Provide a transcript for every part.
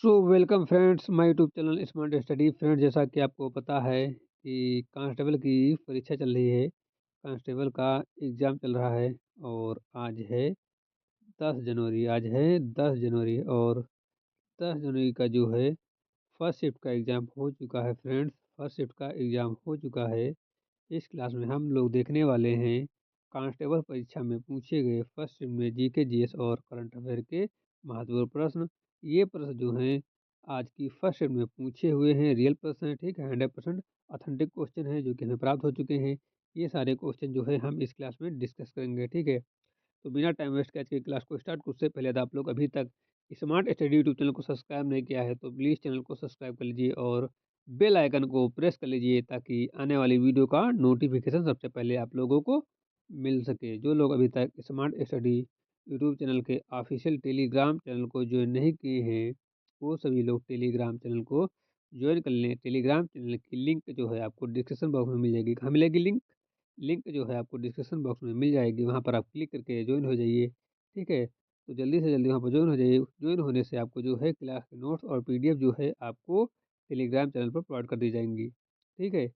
So welcome friends my YouTube channel smart study. Friends, जैसा कि आपको पता है कि कांस्टेबल की परीक्षा चल रही है। कांस्टेबल का एग्ज़ाम चल रहा है और आज है 10 जनवरी और 10 जनवरी का जो है फर्स्ट शिफ्ट का एग्ज़ाम हो चुका है। फ्रेंड्स, फर्स्ट शिफ्ट का एग्ज़ाम हो चुका है। इस क्लास में हम लोग देखने वाले हैं कांस्टेबल परीक्षा में पूछे गए फर्स्ट शिफ्ट में जीके जीएस और करंट अफेयर के महत्वपूर्ण प्रश्न। ये प्रश्न जो हैं आज की फर्स्ट शिफ्ट में पूछे हुए हैं, रियल प्रश्न हैं, ठीक है, 100% ऑथेंटिक क्वेश्चन है जो कि हमें प्राप्त हो चुके हैं। ये सारे क्वेश्चन जो है हम इस क्लास में डिस्कस करेंगे, ठीक है। तो बिना टाइम वेस्ट के आज की क्लास को स्टार्ट उससे पहले यदि आप लोग अभी तक स्मार्ट स्टडी यूट्यूब चैनल को सब्सक्राइब नहीं किया है तो प्लीज़ चैनल को सब्सक्राइब कर लीजिए और बेल आइकन को प्रेस कर लीजिए ताकि आने वाली वीडियो का नोटिफिकेशन सबसे पहले आप लोगों को मिल सके। जो लोग अभी तक स्मार्ट स्टडी यूट्यूब चैनल के ऑफिशियल टेलीग्राम चैनल को ज्वाइन नहीं किए हैं वो सभी लोग टेलीग्राम चैनल को ज्वाइन कर लें। टेलीग्राम चैनल की लिंक जो है आपको डिस्क्रिप्शन बॉक्स में मिल जाएगी। कहाँ मिलेगी लिंक? लिंक जो है आपको डिस्क्रिप्शन बॉक्स में मिल जाएगी, वहाँ पर आप क्लिक करके ज्वाइन हो जाइए, ठीक है। तो जल्दी से जल्दी वहाँ पर ज्वाइन हो जाइए। ज्वाइन होने से आपको जो है क्लास के नोट्स और पीडीएफ जो है आपको टेलीग्राम चैनल पर प्रोवाइड कर दी जाएंगी, ठीक है।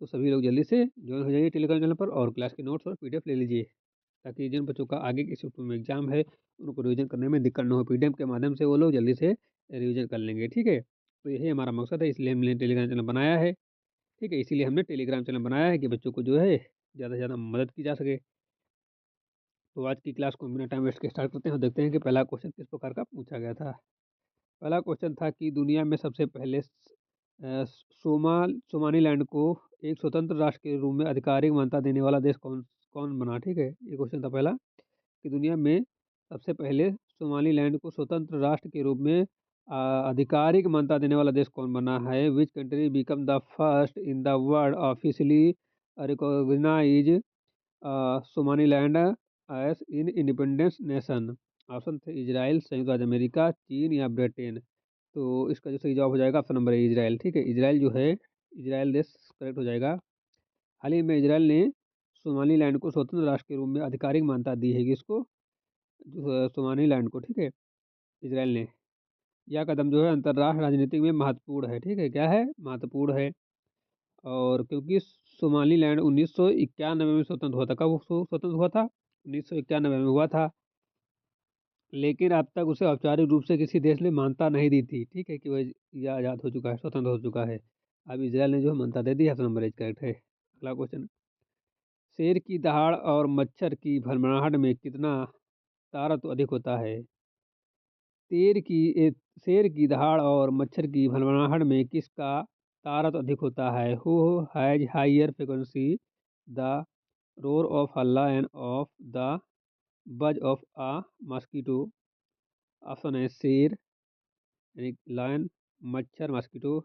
तो सभी लोग जल्दी से ज्वाइन हो जाइए टेलीग्राम चैनल पर और क्लास के नोट्स और पीडीएफ ले लीजिए ताकि जिन बच्चों का आगे की शिफ्ट में एग्जाम है उनको रिवीजन करने में दिक्कत न हो। पीडीएफ के माध्यम से वो लोग जल्दी से रिवीजन कर लेंगे, ठीक है। तो यही हमारा मकसद है, इसलिए हमने टेलीग्राम चैनल बनाया है, ठीक है। इसीलिए हमने टेलीग्राम चैनल बनाया है कि बच्चों को जो है ज़्यादा से ज़्यादा मदद की जा सके। तो आज की क्लास को बिना टाइम वेस्ट के स्टार्ट करते हैं और देखते हैं कि पहला क्वेश्चन किस प्रकार का पूछा गया था। पहला क्वेश्चन था कि दुनिया में सबसे पहले सोमालीलैंड को एक स्वतंत्र राष्ट्र के रूप में आधिकारिक मान्यता देने वाला देश कौन कौन बना, ठीक है। ये क्वेश्चन था पहला कि दुनिया में सबसे पहले सोमालीलैंड को स्वतंत्र राष्ट्र के रूप में आधिकारिक मान्यता देने वाला देश कौन बना है। Which country become the first in the world officially recognise Somaliland as in independence nation. Option थे इजराइल, संयुक्त राज्य अमेरिका, चीन या ब्रिटेन। तो इसका जो सही जवाब हो जाएगा ऑप्शन नंबर है इजराइल, ठीक है। इजराइल जो है, इजराइल देश करेक्ट हो जाएगा। हाल ही में इजराइल ने सोमालीलैंड को स्वतंत्र राष्ट्र के रूप में आधिकारिक मान्यता दी है, किसको? सोमालीलैंड को, ठीक है, इजराइल ने। यह कदम जो है अंतर्राष्ट्रीय राजनीति में महत्वपूर्ण है, ठीक है। क्या है? महत्वपूर्ण है। और क्योंकि सोमालीलैंड 1991 में स्वतंत्र हुआ था। कब स्वतंत्र हुआ था? 1991 में हुआ था, लेकिन अब तक उसे औपचारिक रूप से किसी देश ने मान्यता नहीं दी थी, ठीक है, कि वह यह आज़ाद हो चुका है, स्वतंत्र हो चुका है। अब इजराइल ने जो है मान्यता दे दी है। नंबर एज करेक्ट है। अगला क्वेश्चन, शेर की दहाड़ और मच्छर की भरभराहट में कितना तारतम्य अधिक होता है? शेर की शेर की दहाड़ और मच्छर की भनभनाहट में किसका तारतम्य अधिक होता है? Who has higher frequency, the roar of a lion of the buzz of a mosquito. Option है शेर यानी लायन, मच्छर मस्कीटो,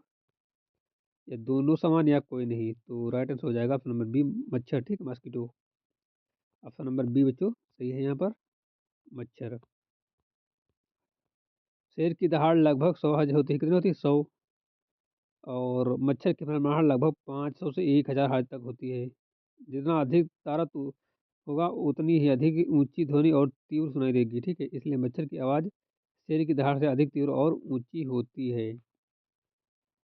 या दोनों समान या कोई नहीं। तो राइट आंसर हो जाएगा ऑप्शन नंबर बी, मच्छर, ठीक, मस्कीटो। ऑप्शन नंबर बी बच्चों सही है यहाँ पर, मच्छर। शेर की दहाड़ लगभग 100 हज होती है, कितनी होती है? 100। और मच्छर की भरमार लगभग 500 से 1000 हर्ट्ज तक होती है। जितना अधिक तारतम्य होगा उतनी ही अधिक ऊंची ध्वनि और तीव्र सुनाई देगी, ठीक है। इसलिए मच्छर की आवाज़ शेर की दहाड़ से अधिक तीव्र और ऊंची होती है।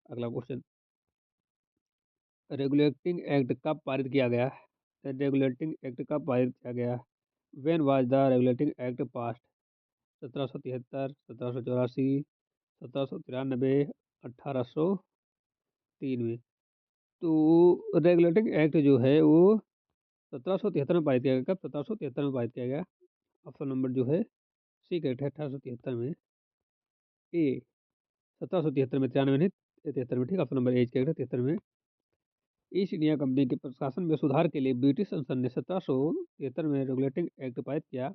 अगला क्वेश्चन, रेगुलेटिंग एक्ट कब पारित किया गया? रेगुलेटिंग एक्ट कब पारित किया गया? When was the regulating act passed? 1773, 1784, 1793, 1803 में। तो रेगुलेटिंग एक्ट जो है वो 1773 में पारित किया गया। कब? 1773 में पारित किया गया। ऑप्शन नंबर जो है सी करेक्ट है, 1873 में। ए 1773 में, 93 नहीं, 73 में, ठीक। ऑप्शन नंबर ए करेक्ट है, 73 में। ईस्ट इंडिया कंपनी के प्रशासन में सुधार के लिए ब्रिटिश संसद ने 1773 में रेगुलेटिंग एक्ट पारित किया।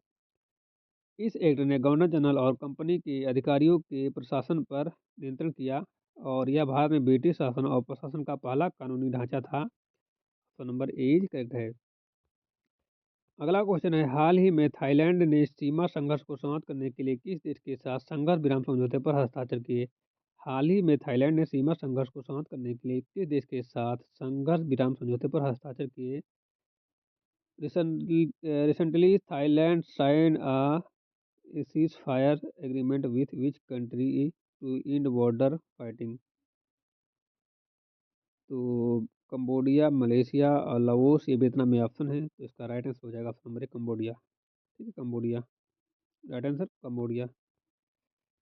इस एक्ट ने गवर्नर जनरल और कंपनी के अधिकारियों के प्रशासन पर नियंत्रण किया और यह भारत में ब्रिटिश शासन और प्रशासन का पहला कानूनी ढांचा था। ऑप्शन नंबर ए करेक्ट है। अगला क्वेश्चन है, हाल ही में थाईलैंड ने सीमा संघर्ष को समाप्त करने के लिए किस देश के साथ संघर्ष विराम समझौते पर हस्ताक्षर किए? हाल ही में थाईलैंड ने सीमा संघर्ष को समाप्त करने के लिए किस देश के साथ संघर्ष विराम समझौते पर हस्ताक्षर किए? Recently Thailand sign a cease fire agreement with which country? To end border fighting. तो कंबोडिया, मलेशिया और लाओस, ये वियतनाम में ऑप्शन है, तो इसका राइट आंसर हो जाएगा ऑप्शन नंबर 1 कंबोडिया। ठीक है, Cambodia right answer Cambodia.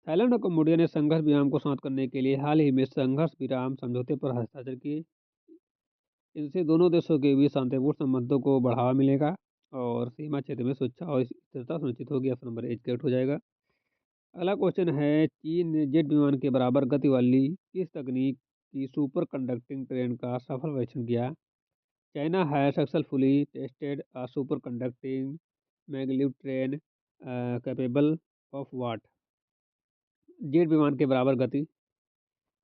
Thailand और कंबोडिया ने संघर्ष विराम को समाप्त करने के लिए हाल ही में संघर्ष विराम समझौते पर हस्ताक्षर किए। इनसे दोनों देशों के बीच शांतिपूर्ण संबंधों को बढ़ावा मिलेगा और सीमा क्षेत्र में सुरक्षा और स्थिरता सुनिश्चित होगी। ऑप्शन नंबर 1 करेक्ट हो जाएगा। अगला क्वेश्चन है, चीन ने जेट विमान के बराबर गति वाली किस तकनीक की सुपर कंडक्टिंग ट्रेन का सफल परीक्षण किया? China has successfully tested a super conducting maglev train capable of what? Jet विमान के बराबर गति,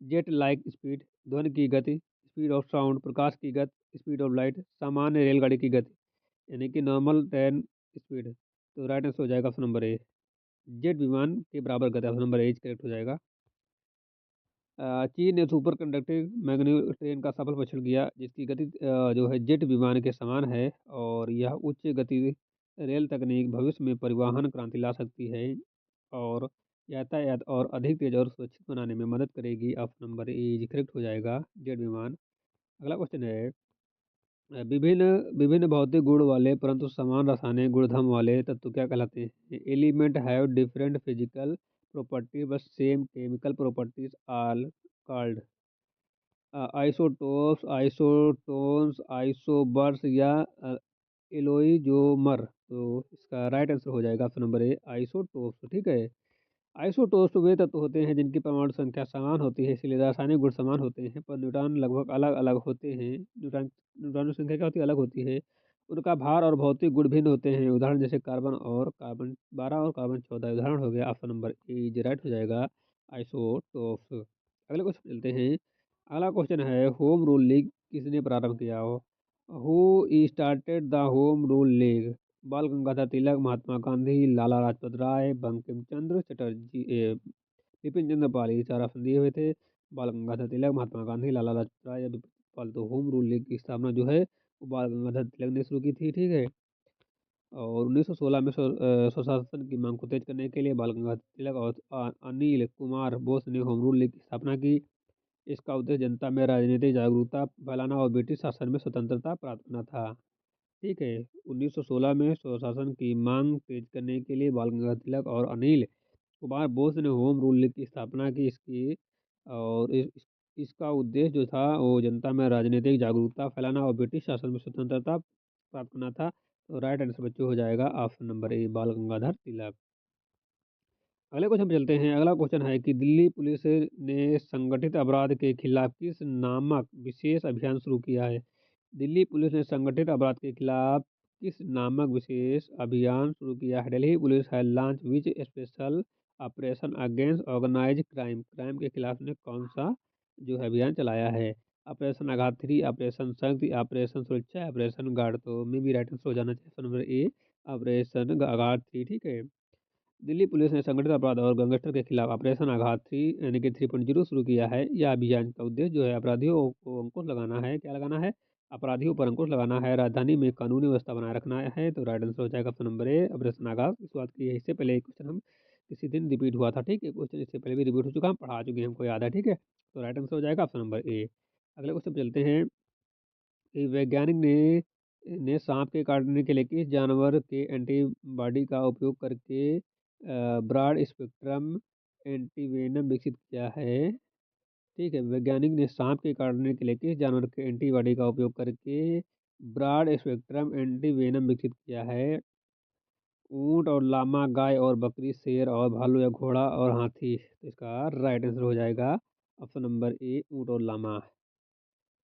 जेट लाइक स्पीड, ध्वनि की गति, स्पीड ऑफ साउंड, प्रकाश की गति, स्पीड ऑफ लाइट, सामान्य रेलगाड़ी की गति, यानी कि नॉर्मल ट्रेन स्पीड। तो राइट आंसर हो जाएगा ऑप्शन नंबर ए, जेट विमान के बराबर गति। ऑप्शन नंबर ए करेक्ट हो जाएगा। चीन ने सुपर कंडक्टिव मैग्नीव ट्रेन का सफल परीक्षण किया, जिसकी गति जो है जेट विमान के समान है और यह उच्च गति रेल तकनीक भविष्य में परिवहन क्रांति ला सकती है और यातायात और अधिक तेज और सुरक्षित बनाने में मदद करेगी। ऑप्शन नंबर ए करेक्ट हो जाएगा, जेट विमान। अगला क्वेश्चन है, विभिन्न विभिन्न भौतिक गुण वाले परंतु समान रासायनिक गुणधर्म वाले तत्व क्या कहलाते हैं? Element have different physical property but same chemical properties are called isotopes, isotones, isobars या एलोइजोमर। तो इसका राइट आंसर हो जाएगा ऑप्शन नंबर ए, आइसोटोप्स। ठीक है, आइसोटोप्स वे तत्व होते हैं जिनकी परमाणु संख्या समान होती है, इसलिए रासायनिक गुण समान होते हैं पर न्यूट्रॉन लगभग अलग अलग होते हैं। न्यूट्रॉन की संख्या क्या होती है? अलग होती है। उनका भार और भौतिक गुण भिन्न होते हैं। उदाहरण जैसे कार्बन 12 और कार्बन 14। उदाहरण हो गया ऑप्शन नंबर ए राइट हो जाएगा, आइसोटोप्स। अगले क्वेश्चन चलते हैं। अगला क्वेश्चन है, होम रूल लीग किसने प्रारंभ किया हो? Who started the home rule league? बाल गंगाधर तिलक, महात्मा गांधी, लाला लाजपत राय, बंकिम चंद्र चटर्जी, बिपिन चंद्र पाल। ये चार ऑप्शन दिए हुए थे, बाल गंगाधर तिलक, महात्मा गांधी, लाला लाजपत राय या बिपिन पाल। तो होम रूल लीग की स्थापना जो है वो बाल गंगाधर तिलक ने शुरू की थी। ठीक है, और 1916 में स्वशासन की मांग को तेज करने के लिए बाल गंगाधर तिलक और अनिल कुमार बोस ने होम रूल लीग की स्थापना की। इसका उद्देश्य जनता में राजनीतिक जागरूकता फैलाना और ब्रिटिश शासन में स्वतंत्रता प्राप्त करना था। ठीक है, 1916 में स्वशासन की मांग तेज करने के लिए बाल गंगाधर तिलक और अनिल कुमार बोस ने होम रूल लीग की स्थापना की। और इसका उद्देश्य जो था वो जनता में राजनीतिक जागरूकता फैलाना और ब्रिटिश शासन में स्वतंत्रता प्राप्त करना था। तो राइट आंसर बच्चों हो जाएगा ऑप्शन नंबर ए, बाल गंगाधर तिलक। अगले क्वेश्चन पे चलते हैं। अगला क्वेश्चन है कि दिल्ली पुलिस ने संगठित अपराध के खिलाफ किस नामक विशेष अभियान शुरू किया है? दिल्ली पुलिस ने संगठित अपराध के खिलाफ किस नामक विशेष अभियान शुरू किया है? दिल्ली पुलिस है launch which special operation against organise crime. Crime के खिलाफ ने कौन सा जो है अभियान चलाया है? ऑपरेशन आघात 3, ऑपरेशन शक्ति, ऑपरेशन सुरक्षा, ऑपरेशन गार्ड। तो मे भी राइट आंसर हो जाना चाहिए नंबर ए, ऑपरेशन आघात 3। ठीक है, दिल्ली पुलिस ने संगठित अपराध और गैंगस्टर के खिलाफ ऑपरेशन आघात 3 यानी कि 3.0 शुरू किया है। यह अभियान का उद्देश्य जो है अपराधियों को अंकुश लगाना है। क्या लगाना है? अपराधियों पर अंकुश लगाना है, राजधानी में कानूनी व्यवस्था बनाए रखना है। तो राइट आंसर हो जाएगा ऑप्शन नंबर ए, ऑपरेशन आघात की शुरुआत की है। इससे पहले एक क्वेश्चन हम किसी दिन रिपीट हुआ था। ठीक है, क्वेश्चन इससे पहले भी रिपीट हो चुका, हम पढ़ा चुके हैं, हमको याद है। ठीक है, तो राइट आंसर हो जाएगा ऑप्शन नंबर ए। अगले क्वेश्चन पे चलते हैं कि वैज्ञानिक ने सांप के काटने के लिए किस जानवर के एंटीबॉडी का उपयोग करके ब्रॉड स्पेक्ट्रम एंटीवेनम विकसित किया है? ठीक है, वैज्ञानिक ने सांप के काटने के लिए किस जानवर के एंटीबॉडी का उपयोग करके ब्रॉड स्पेक्ट्रम एंटीवेनम विकसित किया है? ऊंट और लामा, गाय और बकरी, शेर और भालू या घोड़ा और हाथी। तो इसका राइट आंसर हो जाएगा ऑप्शन नंबर ए, ऊंट और लामा।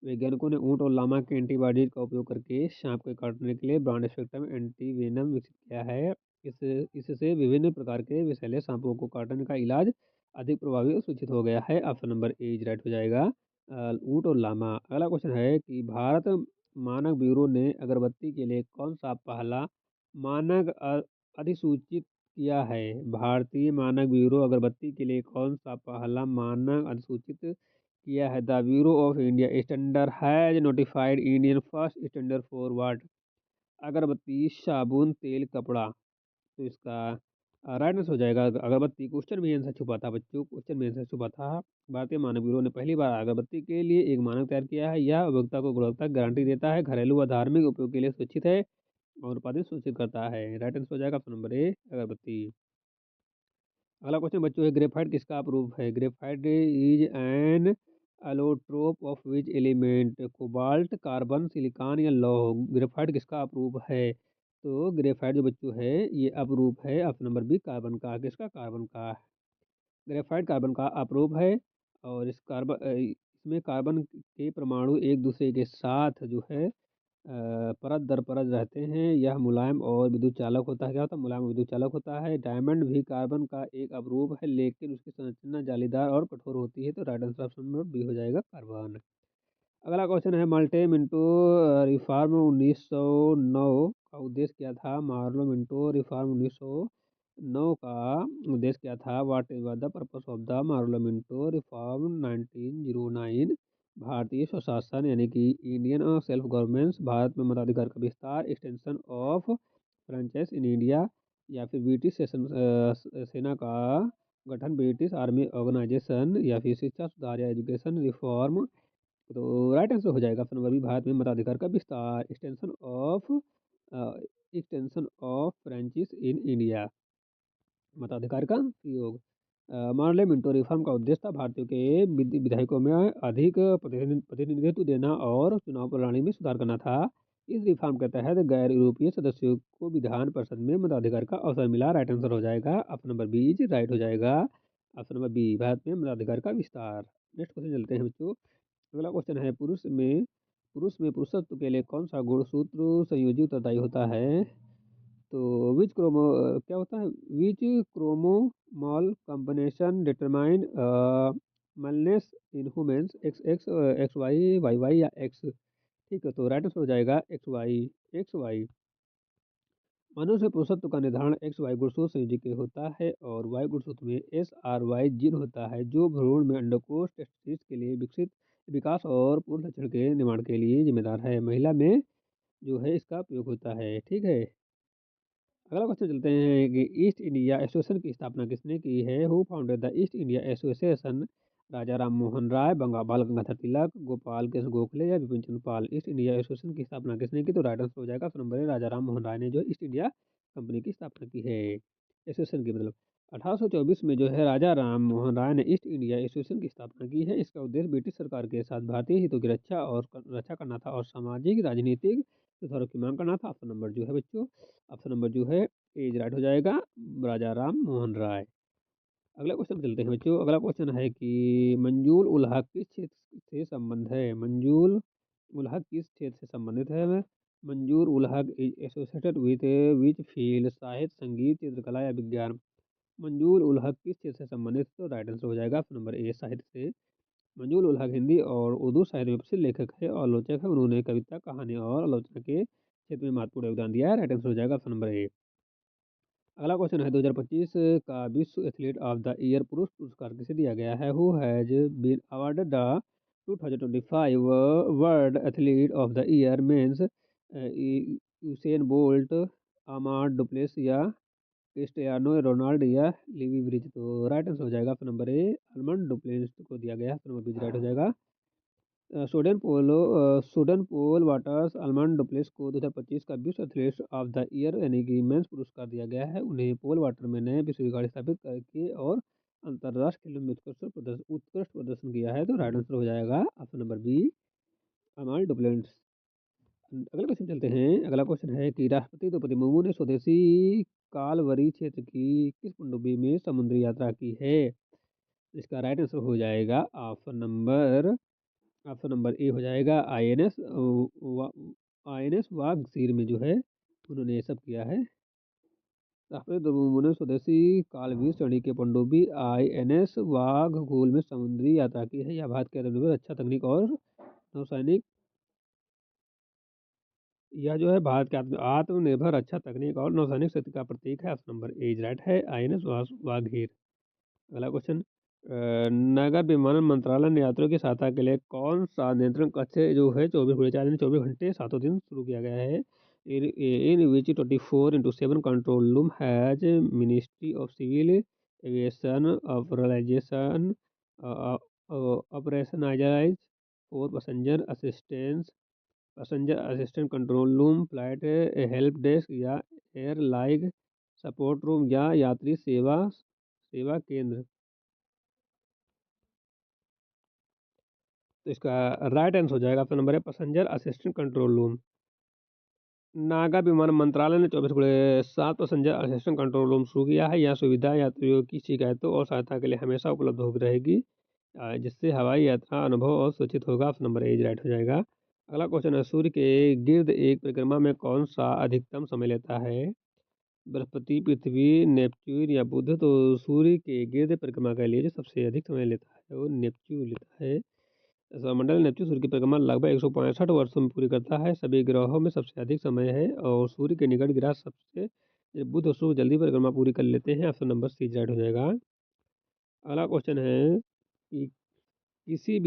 वैज्ञानिकों ने ऊंट और लामा के एंटीबॉडीज का उपयोग करके सांप को काटने के लिए ब्रॉड स्पेक्ट्रम एंटीवेनम विकसित किया है। इससे विभिन्न प्रकार के विषैले सांपों को काटने का इलाज अधिक प्रभावी और सुरक्षित हो गया है। ऑप्शन नंबर ए राइट हो जाएगा, ऊंट और लामा। अगला क्वेश्चन है कि भारत मानक ब्यूरो ने अगरबत्ती के लिए कौन सा पहला मानक अधिसूचित किया है? भारतीय मानक ब्यूरो अगरबत्ती के लिए कौन सा पहला मानक अधिसूचित किया है? The bureau of India standard has notified Indian first standard for what? अगरबत्ती, साबुन, तेल, कपड़ा। तो इसका राइट आंसर हो जाएगा अगरबत्ती। क्वेश्चन में आंसर छुपा था बच्चों, क्वेश्चन में आंसर छुपा था। भारतीय मानक ब्यूरो ने पहली बार अगरबत्ती के लिए एक मानक तैयार किया है। यह उपभोक्ता को गुणवत्ता की गारंटी देता है, घरेलू व धार्मिक उपयोग के लिए सुरक्षित है और उत्पादन सुनिश्चित करता है। राइट आंसर हो जाएगा ऑप्शन नंबर ए अगरबत्ती। अगला क्वेश्चन बच्चों है, ग्रेफाइट किसका अप्रूव है? Graphite is an allotrope of which element? Cobalt, carbon, silicon या लौह? ग्रेफाइट किसका अप्रूव है? तो ग्रेफाइट जो बच्चों है ये अप्रूव है ऑप्शन नंबर बी कार्बन का। किसका? कार्बन का। ग्रेफाइट कार्बन का अप्रूव है और इसमें कार्बन के परमाणु एक दूसरे के साथ जो है परत दर परत रहते हैं। यह मुलायम और विद्युत चालक होता है। क्या होता है? मुलायम और विद्युत चालक होता है। डायमंड भी कार्बन का एक अवरोध है, लेकिन उसकी संरचना जालीदार और कठोर होती है। तो right answer option number B हो जाएगा कार्बन। अगला क्वेश्चन है, माल्टे मिंटो रिफॉर्म 1909 का उद्देश्य क्या था? मार्लो मिंटो रिफॉर्म 1909 का उद्देश्य क्या था? What is the purpose of the Morley Minto reform 1909? भारतीय स्वशासन यानी कि इंडियन सेल्फ गवर्नमेंट, भारत में मताधिकार का विस्तार, extension of franchise in India, या फिर ब्रिटिश सेना का गठन, ब्रिटिश आर्मी ऑर्गेनाइजेशन, या फिर शिक्षा सुधार या एजुकेशन रिफॉर्म? तो राइट आंसर हो जाएगा ऑप्शन नंबर बी भारत में मताधिकार का विस्तार, extension of Francis in India, मताधिकार का प्रयोग। मार्ले मिंटो रिफॉर्म का उद्देश्य था भारतीयों के विधायकों में अधिक प्रतिनिधित्व देना और चुनाव प्रणाली में सुधार करना था। इस रिफॉर्म के तहत गैर यूरोपीय सदस्यों को विधान परिषद में मताधिकार का अवसर मिला। राइट आंसर हो जाएगा option number B is right हो जाएगा ऑप्शन नंबर बी भारत में मताधिकार का विस्तार। नेक्स्ट क्वेश्चन चलते हैं बच्चों। अगला क्वेश्चन है, पुरुष में पुरुषत्व के लिए कौन सा गुणसूत्र संयोजी उत्तरदायी होता है? तो विच क्रोमो क्या होता है? Which chromosomal combination determine maleness in humans? X X, X Y, Y Y या एक्स? ठीक है, तो राइट आंसर हो जाएगा एक्स वाई। X Y. मनुष्य पुरुषत्व का निर्धारण एक्स वाई गुणसूत्र संयोजी के होता है और वाई गुणसूत्र में एस आर वाई जीन होता है, जो भ्रूण में अंडकोश टेस्टिस के लिए विकसित विकास और पूर्ण लक्षण के निर्माण के लिए जिम्मेदार है। महिला में जो है इसका उपयोग होता है। ठीक है, अगला क्वेश्चन चलते हैं कि ईस्ट इंडिया एसोसिएशन की स्थापना किसने की है? Who founded the East India Association? Raja Ram Mohan Roy, Bal Gangadhar Tilak, Gopal Krishna Gokhale या Bipin Chandra Pal? East India Association की स्थापना किसने की? तो राइट आंसर हो जाएगा option number A Raja Ram Mohan Roy ने जो ईस्ट इंडिया कंपनी की स्थापना की है। एसोसिएशन की मतलब 1824 में जो है राजा राम मोहन राय ने ईस्ट इंडिया एसोसिएशन की स्थापना की है। इसका उद्देश्य ब्रिटिश सरकार के साथ भारतीय हितों की रक्षा करना था और सामाजिक राजनीतिक सुधारों की मांग करना था। ऑप्शन नंबर जो है बच्चों, ऑप्शन नंबर जो है एज राइट हो जाएगा राजा राम मोहन राय। अगला क्वेश्चन चलते हैं बच्चों। अगला क्वेश्चन है कि मंजूल उल हक किस क्षेत्र से संबंध है? मंजूल उल हक किस क्षेत्र से संबंधित है? मंजूर ul Haq is associated with which field? साहित्य, संगीत, चित्रकला या विज्ञान? मंजूर उल हक किस क्षेत्र से संबंधित? तो राइट आंसर हो जाएगा ऑप्शन नंबर ए साहित्य से। मंजूर उल हक हिंदी और उर्दू साहित्य में प्रसिद्ध लेखक है और आलोचक है। उन्होंने कविता, कहानी और आलोचना के क्षेत्र में महत्वपूर्ण योगदान दिया है। राइट आंसर हो जाएगा ऑप्शन नंबर ए। अगला क्वेश्चन है, 2025 का विश्व एथलीट ऑफ द ईयर पुरुष पुरस्कार किसे दिया गया है? Who has been awarded the 2025 world athlete of the year men's? Usain Bolt, अमार डुप्लेस या क्रिस्टियानो रोनाल्डो या लिवी ब्रिज? तो राइट आंसर हो जाएगा option number A Armand Duplantis को दिया गया है। ऑप्शन नंबर बी राइट हो जाएगा। सूडन पोल वाटर्स आलमंड डुप्लेस को 2025 का विश्व एथलीट ऑफ द ईयर यानी कि मेंस पुरस्कार दिया गया है। उन्हें पोल वाटर में नए विश्व रिकॉर्ड स्थापित करके और अंतर्राष्ट्रीय खेलों में उत्कृष्ट प्रदर्शन किया है। तो राइट आंसर हो जाएगा ऑप्शन नंबर बी अमाल डुप्लेस। अगला क्वेश्चन चलते हैं। अगला क्वेश्चन है कि राष्ट्रपति द्रौपदी मुर्मू ने स्वदेशी कालवरी क्षेत्र की किस पनडुब्बी में समुद्री यात्रा की है? इसका राइट आंसर हो जाएगा ऑप्शन नंबर ए हो जाएगा आई एन एस वाघ में जो है उन्होंने ये सब किया है। राष्ट्रपति द्रौपदी मुर्मू ने स्वदेशी कालवीर श्रेणी के पनडुब्बी आई.एन.एस वाघ में समुद्री यात्रा की है। यह भारत के आत्मनिर्भर रक्षा तकनीक और नौसैनिक यह जो है भारत के आत्मनिर्भर रक्षा तकनीक और नौसैनिक शक्ति का प्रतीक है। ऑप्शन नंबर ए राइट है आई.एन.एस वाघ। अगला क्वेश्चन, नगर विमानन मंत्रालय ने यात्रियों की सहायता के लिए कौन सा नियंत्रण कक्ष जो है 24 घंटे 7 दिन शुरू किया गया है? in which 24/7 control room has Ministry of Civil Aviation operationalized for passenger assistant control room, flight help desk या एयरलाइन सपोर्ट रूम या यात्री सेवा सेवा केंद्र। तो इसका राइट आंसर हो जाएगा ऑप्शन नंबर है passenger assistant control room. Naga विमान मंत्रालय ने 24/7 पैसेंजर असिस्टेंट कंट्रोल रूम शुरू किया है। यह सुविधा यात्रियों की शिकायतों और सहायता के लिए हमेशा उपलब्ध हो रहेगी, जिससे हवाई यात्रा अनुभव और सुरक्षित होगा। ऑप्शन नंबर ए राइट हो जाएगा। अगला क्वेश्चन है, सूर्य के गिर्द एक परिक्रमा में कौन सा अधिकतम समय लेता है? बृहस्पति, पृथ्वी, नेपच्यून या बुध? तो सूर्य के गिर्द परिक्रमा के लिए जो सबसे अधिक समय लेता है वो नेपच्यून लेता है। सौरमंडल नेपच्यून सूर्य की परिक्रमा लगभग 165 वर्षों में पूरी करता है। सभी ग्रहों में सबसे अधिक समय है और सूर्य के निकट ग्रह सबसे बुध और शुक्र जल्दी परिक्रमा पूरी कर लेते हैं। ऑप्शन नंबर सी राइट हो जाएगा। अगला क्वेश्चन है कि किसी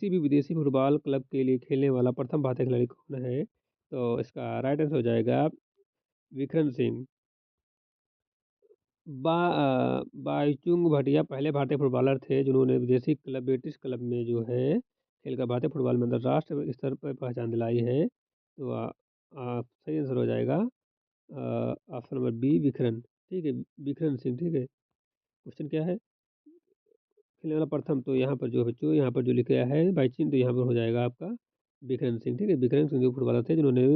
भी विदेशी फुटबॉल क्लब के लिए खेलने वाला प्रथम भारतीय खिलाड़ी कौन है? तो इसका राइट आंसर हो जाएगा विक्रम सिंह। बाईचुंग भूटिया पहले भारतीय फुटबॉलर थे जिन्होंने विदेशी क्लब ब्रिटिश क्लब में जो है खेलकर भारतीय फुटबॉल में अंतर्राष्ट्रीय स्तर पर पहचान दिलाई है। तो सही आंसर हो जाएगा ऑप्शन नंबर बी विक्रम। ठीक है, विक्रम सिंह। ठीक है, क्वेश्चन क्या है? खेलने वाला प्रथम, तो यहाँ पर जो बच्चों यहाँ पर जो लिख गया है बाईचुंग, तो यहाँ पर हो जाएगा आपका विक्रम सिंह। ठीक है, विक्रम सिंह जो फुटबॉलर थे जिन्होंने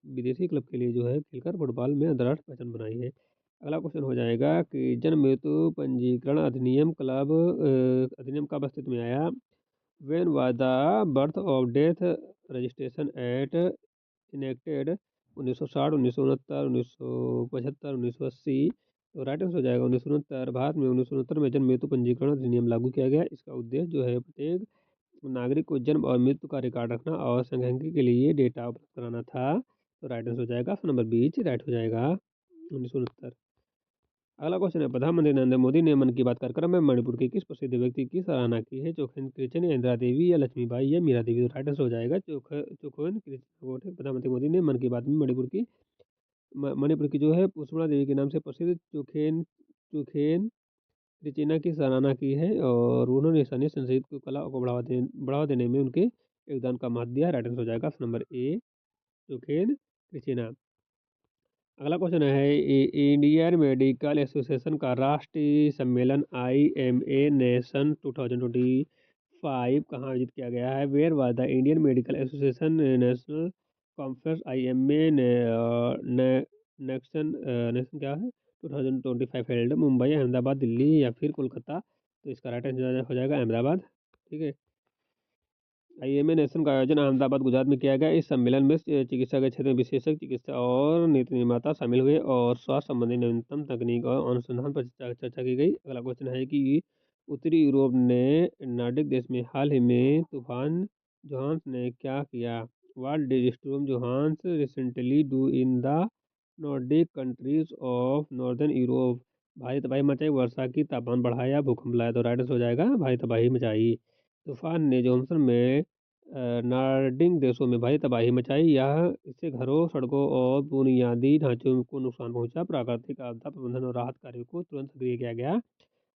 विदेशी क्लब के लिए जो है खेलकर फुटबॉल में अंतर्राष्ट्रीय पहचान बनाई है। अगला क्वेश्चन हो जाएगा कि जन्म मृत्यु पंजीकरण अधिनियम अधिनियम कब अस्तित्व में आया? When was the birth of death registration act enacted? 1960, 1969, 1975, 1980? तो राइट आंसर हो जाएगा 1969। भारत में 1969 में जन्म मृत्यु पंजीकरण अधिनियम लागू किया गया। इसका उद्देश्य जो है प्रत्येक नागरिक को जन्म और मृत्यु का रिकॉर्ड रखना और संख्यांकी के लिए डेटा उपलब्ध कराना था। तो राइट आंसर हो जाएगा ऑप्शन नंबर बी राइट हो जाएगा 1969। अगला क्वेश्चन है, प्रधानमंत्री नरेंद्र मोदी ने मन की बात कार्यक्रम में मणिपुर के किस प्रसिद्ध व्यक्ति की सराहना की है? चोखेन कृष्ण, इंदिरा देवी या लक्ष्मीबाई या मीरा देवी? तो राइट आंसर हो जाएगा चोखेन कृष्ण। प्रधानमंत्री मोदी ने मन की बात में मणिपुर की जो है पुष्पणा देवी के नाम से प्रसिद्ध चोखेन कृष्णा की सराहना की है और उन्होंने स्थानीय संस्कृत को कला को बढ़ावा देने में उनके योगदान का महत्व दिया। राइट आंसर हो जाएगा ऑप्शन नंबर ए चोखेन कृष्णा। अगला क्वेश्चन है, इंडियन मेडिकल एसोसिएशन का राष्ट्रीय सम्मेलन IMA नेशन 2025 कहाँ आयोजित किया गया है? Where was the Indian medical association national conference IMA नेक्सन नेशन क्या है 2025 हेल्ड? मुंबई, अहमदाबाद, दिल्ली या फिर कोलकाता? तो इसका राइट आंसर हो जाएगा अहमदाबाद। ठीक है, IMA नेशन का आयोजन अहमदाबाद गुजरात में किया गया। इस सम्मेलन में चिकित्सा के क्षेत्र में विशेषज्ञ, चिकित्सा और नीति निर्माता शामिल हुए और स्वास्थ्य संबंधी नवीनतम तकनीक और अनुसंधान पर चर्चा की गई। अगला क्वेश्चन है कि उत्तरी यूरोप ने नॉर्डिक देश में हाल ही में तूफान जोहान्स ने क्या किया? What did storm Johannes recently do in the Nordic countries of northern Europe? भारी तबाही मचाई, वर्षा की, तापमान बढ़ाया, भूकंप लाया? तो राइट आंसर हो जाएगा भारी तबाही मचाई। तूफान ने जोहान्स में नॉर्डिक देशों में भारी तबाही मचाई। यह इससे घरों, सड़कों और बुनियादी ढांचों को नुकसान पहुंचा। प्राकृतिक आपदा प्रबंधन और राहत कार्यों को तुरंत सक्रिय किया गया।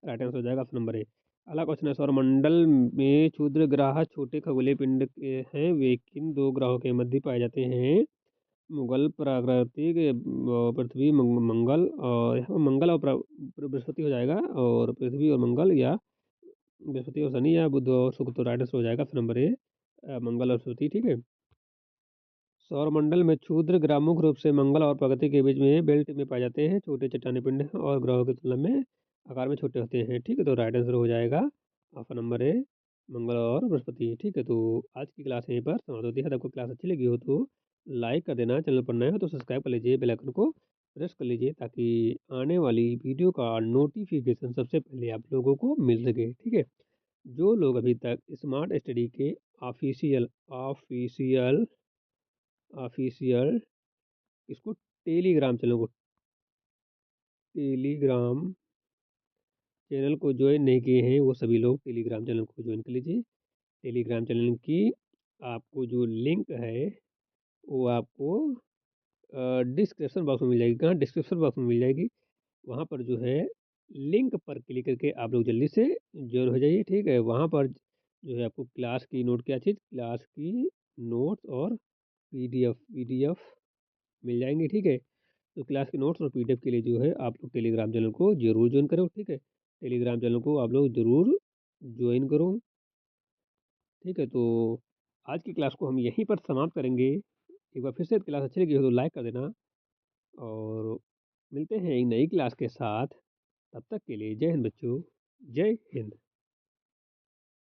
राइट आंसर हो जाएगा ऑप्शन नंबर ए। अगला क्वेश्चन है, सौरमंडल में क्षुद्र ग्रह छोटे खगोलीय पिंड हैं, वे किन दो ग्रहों के मध्य पाए जाते हैं? मुगल प्राकृतिक पृथ्वी मंगल और यहाँ मंगल और बृहस्पति हो जाएगा, और पृथ्वी और मंगल या बृहस्पति और शनि या बुध और शुक्र? तो राइट आंसर हो जाएगा ऑप्शन नंबर ए मंगल और बृहस्पति। ठीक है, सौरमंडल में क्षुद्र ग्रह मुख्य रूप से मंगल और प्रकृति के बीच में बेल्ट में पाए जाते हैं। छोटे चट्टानी पिंड हैं और ग्रहों की तुलना में आकार में छोटे होते हैं। ठीक है, तो राइट आंसर हो जाएगा ऑप्शन नंबर ए मंगल और बृहस्पति। ठीक है, तो आज की क्लास यहीं पर समाप्त होती है। यदि आपको क्लास अच्छी लगी हो तो लाइक कर देना, चैनल पर नए हो तो सब्सक्राइब कर लीजिए, बेल आइकन को प्रेस कर लीजिए ताकि आने वाली वीडियो का नोटिफिकेशन सबसे पहले आप लोगों को मिल सके। ठीक है, जो लोग अभी तक स्मार्ट स्टडी के ऑफिशियल ऑफिशियल ऑफिशियल इसको टेलीग्राम चैनल को ज्वाइन नहीं किए हैं वो सभी लोग टेलीग्राम चैनल को ज्वाइन कर लीजिए। टेलीग्राम चैनल की आपको जो लिंक है वो आपको डिस्क्रिप्शन बॉक्स में मिल जाएगी। कहाँ? डिस्क्रिप्शन बॉक्स में मिल जाएगी। वहाँ पर जो है लिंक पर क्लिक करके आप लोग जल्दी से ज्वाइन हो जाइए, ठीक है। वहाँ पर जो है आपको क्लास की नोट, क्या चीज़, क्लास की नोट्स और पीडीएफ मिल जाएंगे, ठीक है। तो क्लास के नोट्स और पीडीएफ के लिए जो है आप लोग टेलीग्राम चैनल को जरूर ज्वाइन करो, ठीक है। टेलीग्राम चैनल को आप लोग जरूर ज्वाइन करो, ठीक है। तो आज की क्लास को हम यहीं पर समाप्त करेंगे। एक बार फिर से क्लास अच्छी लगी हो तो लाइक कर देना, और मिलते हैं एक नई क्लास के साथ। तब तक के लिए जय हिंद बच्चों, जय हिंद।